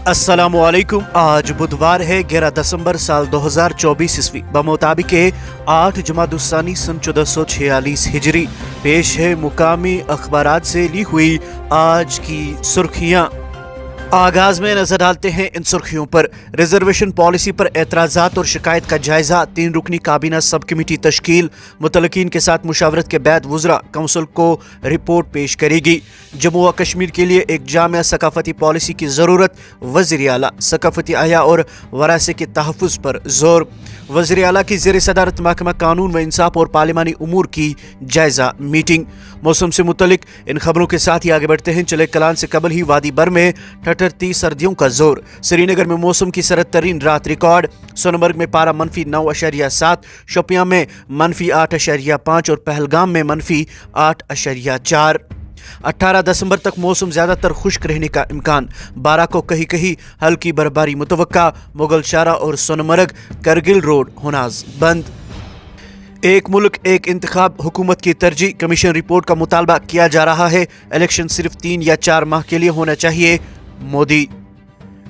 अस्सलामुअलैकुम। आज बुधवार है 11 दिसंबर साल 2024 ईस्वी बमुताबिक 8 जुमादुस्सानी सन 1446 हिजरी। पेश है मुकामी अखबारात से ली हुई आज की सुर्खियां। आगाज में नजर डालते हैं इन सुर्खियों पर। रिजर्वेशन पॉलिसी पर एतराज़ात और शिकायत का जायजा। 3 रुकनी काबीना सब कमेटी तश्कील। मुतलकीन के साथ मुशावरत के बाद वुज़रा काउंसिल को रिपोर्ट पेश करेगी। जम्मू व कश्मीर के लिए एक जामिया सकाफती पॉलिसी की ज़रूरत। वज़ीर आला सकाफती अहया और वरासे के तहफ़्फ़ुज़ पर जोर। वज़ीर आला की ज़ेर सदारत महकमा कानून व इंसाफ और पार्लिमानी उमूर की जायजा मीटिंग। मौसम से मुतलिक इन खबरों के साथ ही आगे बढ़ते हैं। चले कलान से कबल ही वादी बर में ठठरती सर्दियों का जोर। श्रीनगर में मौसम की सरद तरीन रात रिकॉर्ड। सोनमर्ग में पारा -9.7, शोपियां में -8.5 और पहलगाम में -8.4। 18 दिसंबर तक मौसम ज्यादातर खुश्क रहने का इम्कान। 12 को कहीं कहीं हल्की बर्फबारी मुतवक्का। मुगल शारा और सोनमर्ग करगिल रोड होनाज बंद। एक मुल्क एक इंतखाब हुकूमत की तरजीह। कमीशन रिपोर्ट का मुतालबा किया जा रहा है। इलेक्शन सिर्फ 3 या 4 माह के लिए होना चाहिए। मोदी।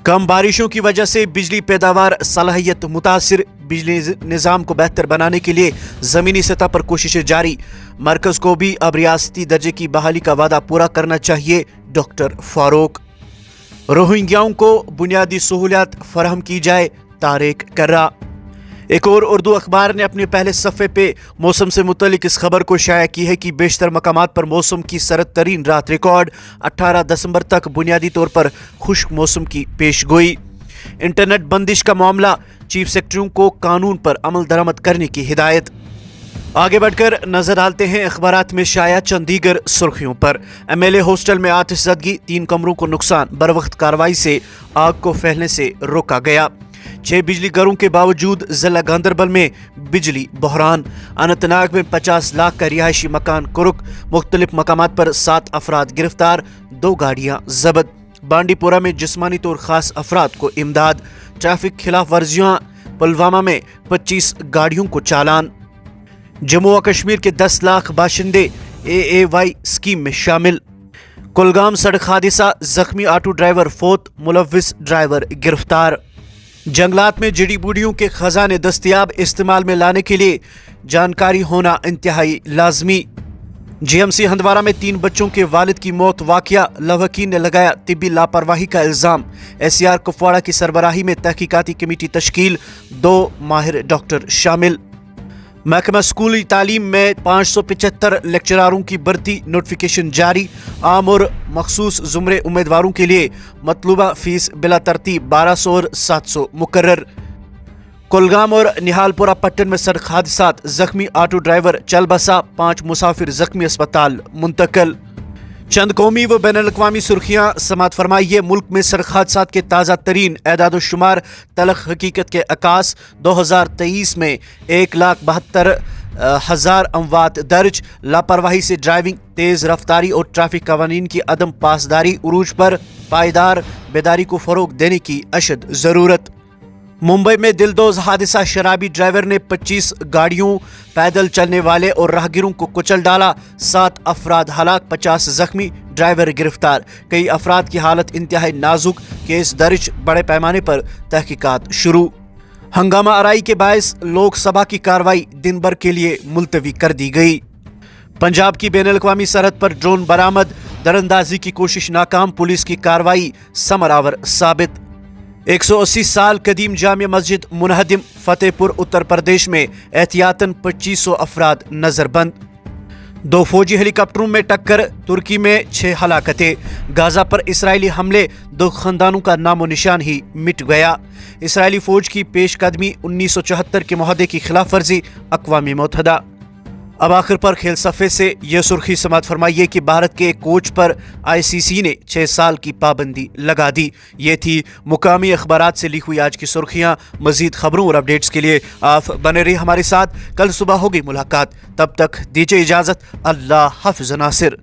कम बारिशों की वजह से बिजली पैदावार सलाहियत मुतासिर। बिजली निज़ाम को बेहतर बनाने के लिए ज़मीनी सतह पर कोशिशें जारी। मरकज़ को भी अब रियासती दर्जे की बहाली का वादा पूरा करना चाहिए। डॉक्टर फारूक। रोहिंग्याओं को बुनियादी सहूलियात फराहम की जाए। तारिक कर्रा। एक और उर्दू अखबार ने अपने पहले सफ़े पे मौसम से मुतलिक इस खबर को शाया की है कि बेशतर मकामात पर मौसम की सरद तरीन रात रिकॉर्ड। 18 दिसंबर तक बुनियादी तौर पर खुश्क मौसम की पेशगोई। इंटरनेट बंदिश का मामला। चीफ सेक्रेटरी को कानून पर अमल दरामद करने की हिदायत। आगे बढ़कर नजर डालते हैं अखबारात में शाया चंद दीगर सुर्खियों पर। MLA हॉस्टल में आतिशज़दगी। 3 कमरों को नुकसान। बरवक्त कार्रवाई से आग को फैलने से रोका गया। 6 बिजली घरों के बावजूद जिला गांधरबल में बिजली बहरान। अनंतनाग में 50 लाख का रिहायशी मकान कुरुक। मुख्तलिफ मकामात पर 7 अफराद गिरफ्तार। 2 गाड़ियां जब्त। बांडीपोरा में जिस्मानी तौर खास अफराद को इमदाद। ट्रैफिक खिलाफ वर्जियां। पुलवामा में 25 गाड़ियों को चालान। जम्मू व कश्मीर के 10 लाख बाशिंदे AAY स्कीम में शामिल। कुलगाम सड़क हादसा। जख्मी ऑटो ड्राइवर फौत। मुलव्विस ड्राइवर गिरफ्तार। जंगलात में जड़ी बूटियों के खजाने दस्तयाब। इस्तेमाल में लाने के लिए जानकारी होना इंतहाई लाजमी। GMC हंदवारा में 3 बच्चों के वालिद की मौत वाकया। लवाहकीन ने लगाया तिब्बी लापरवाही का इल्जाम। SCR कुपवाड़ा की सरबराही में तहकीकाती कमेटी तश्कील। 2 माहिर डॉक्टर शामिल। महकमा स्कूली तालीम में 575 लेक्चरारों की भर्ती। नोटिफिकेशन जारी। आम और मखसूस जुमरे उम्मीदवारों के लिए मतलूबा फीस बिला तरतीब 1200 और 700 मुकर्रर। कुलगाम और निहालपुरा पट्टन में सड़क हादसात। जख्मी ऑटो ड्राइवर चल बसा। 5 मुसाफिर जख्मी अस्पताल मुंतकल। चंद कौमी व बैनुल-अक़वामी सुर्खियाँ समात फरमाइए। मुल्क में सड़क हादसात के ताज़ा तरीन एदाद-ओ-शुमार तलख हकीकत के अकास। 2023 में 1,72,000 अमवात दर्ज। लापरवाही से ड्राइविंग, तेज़ रफ्तारी और ट्रैफिक कवानीन की अदम पासदारी उरूज पर। पायदार बेदारी को फ़रोग देने की अशद ज़रूरत। मुंबई में दिलदोज हादसा। शराबी ड्राइवर ने 25 गाड़ियों, पैदल चलने वाले और राहगीरों को कुचल डाला। 7 अफराद हलाक, 50 जख्मी। ड्राइवर गिरफ्तार। कई अफराद की हालत इंतहाई नाजुक। केस दर्ज। बड़े पैमाने पर तहकीकात शुरू। हंगामा आराई के बायस लोकसभा की कार्रवाई दिन भर के लिए मुलतवी कर दी गई। पंजाब की बैनुल-अक़वामी सरहद पर ड्रोन बरामद। दरअंदाजी की कोशिश नाकाम। पुलिस की कार्रवाई समरावर साबित। 180 साल कदीम जामिया मस्जिद मुनहदिम। फतेहपुर उत्तर प्रदेश में एहतियातन 2500 अफराद नजरबंद। 2 फौजी हेलीकॉप्टरों में टक्कर। तुर्की में 6 हलाकतें। गाजा पर इसराइली हमले। 2 खानदानों का नामो निशान ही मिट गया। इसराइली फौज की पेशकदमी। 1974 के मुआहदे की खिलाफ वर्जी। अक़वाम मुत्तहिदा। अब आखिर पर खेल सफ़े से यह सुर्खी समात फरमाइए कि भारत के एक कोच पर ICC ने 6 साल की पाबंदी लगा दी। ये थी मुकामी अखबारात से ली हुई आज की सुर्खियाँ। मजीद खबरों और अपडेट्स के लिए आप बने रहिए हमारे साथ। कल सुबह होगी मुलाकात। तब तक दीजिए इजाज़त। अल्लाह हाफ़िज़ नासिर।